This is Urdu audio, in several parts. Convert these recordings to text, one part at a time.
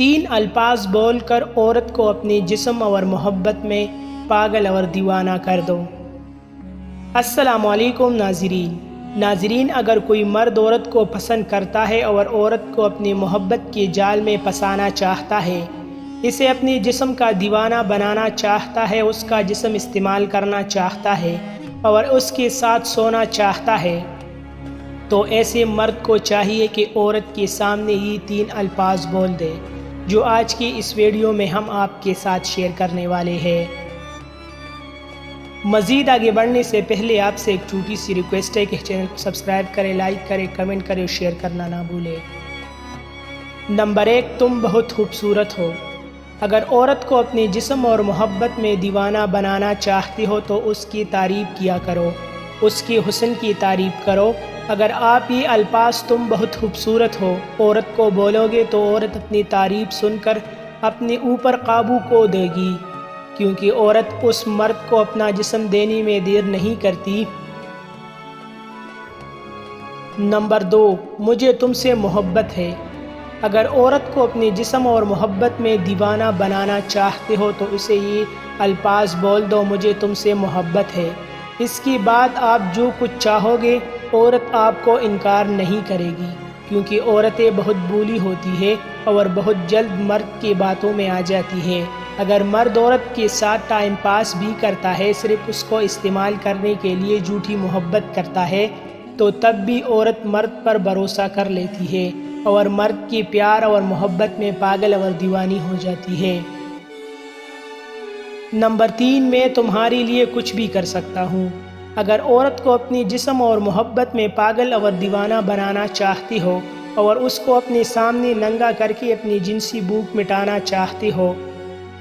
3 الفاظ بول کر عورت کو اپنی جسم اور محبت میں پاگل اور دیوانہ کر دو۔ السلام علیکم ناظرین، اگر کوئی مرد عورت کو پسند کرتا ہے اور عورت کو اپنی محبت کے جال میں پھنسانا چاہتا ہے، اسے اپنی جسم کا دیوانہ بنانا چاہتا ہے، اس کا جسم استعمال کرنا چاہتا ہے اور اس کے ساتھ سونا چاہتا ہے، تو ایسے مرد کو چاہیے کہ عورت کے سامنے یہ 3 الفاظ بول دے جو آج کی اس ویڈیو میں ہم آپ کے ساتھ شیئر کرنے والے ہیں۔ مزید آگے بڑھنے سے پہلے آپ سے ایک چھوٹی سی ریکویسٹ ہے کہ چینل کو سبسکرائب کریں، لائک کریں، کمنٹ کریں اور شیئر کرنا نہ بھولیں۔ نمبر 1، تم بہت خوبصورت ہو۔ اگر عورت کو اپنی جسم اور محبت میں دیوانہ بنانا چاہتی ہو تو اس کی تعریف کیا کرو، اس کی حسن کی تعریف کرو۔ اگر آپ یہ الفاظ تم بہت خوبصورت ہو عورت کو بولو گے تو عورت اپنی تعریف سن کر اپنے اوپر قابو کھو دے گی، کیونکہ عورت اس مرد کو اپنا جسم دینے میں دیر نہیں کرتی۔ نمبر 2، مجھے تم سے محبت ہے۔ اگر عورت کو اپنے جسم اور محبت میں دیوانہ بنانا چاہتے ہو تو اسے یہ الفاظ بول دو، مجھے تم سے محبت ہے۔ اس کے بعد آپ جو کچھ چاہو گے عورت آپ کو انکار نہیں کرے گی، کیونکہ عورتیں بہت بھولی ہوتی ہے اور بہت جلد مرد کی باتوں میں آ جاتی ہے۔ اگر مرد عورت کے ساتھ ٹائم پاس بھی کرتا ہے، صرف اس کو استعمال کرنے کے لیے جھوٹی محبت کرتا ہے، تو تب بھی عورت مرد پر بھروسہ کر لیتی ہے اور مرد کی پیار اور محبت میں پاگل اور دیوانی ہو جاتی ہے۔ نمبر 3، میں تمہارے لیے کچھ بھی کر سکتا ہوں۔ اگر عورت کو اپنی جسم اور محبت میں پاگل اور دیوانہ بنانا چاہتی ہو اور اس کو اپنے سامنے ننگا کر کے اپنی جنسی بھوک مٹانا چاہتی ہو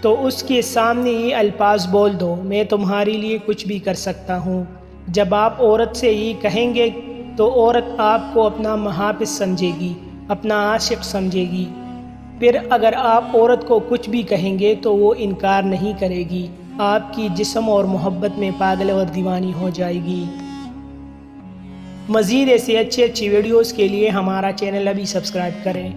تو اس کے سامنے یہ الفاظ بول دو، میں تمہارے لیے کچھ بھی کر سکتا ہوں۔ جب آپ عورت سے یہ کہیں گے تو عورت آپ کو اپنا محافظ سمجھے گی، اپنا عاشق سمجھے گی۔ پھر اگر آپ عورت کو کچھ بھی کہیں گے تو وہ انکار نہیں کرے گی، آپ کی جسم اور محبت میں پاگل اور دیوانی ہو جائے گی۔ مزید ایسے اچھی ویڈیوز کے لیے ہمارا چینل ابھی سبسکرائب کریں۔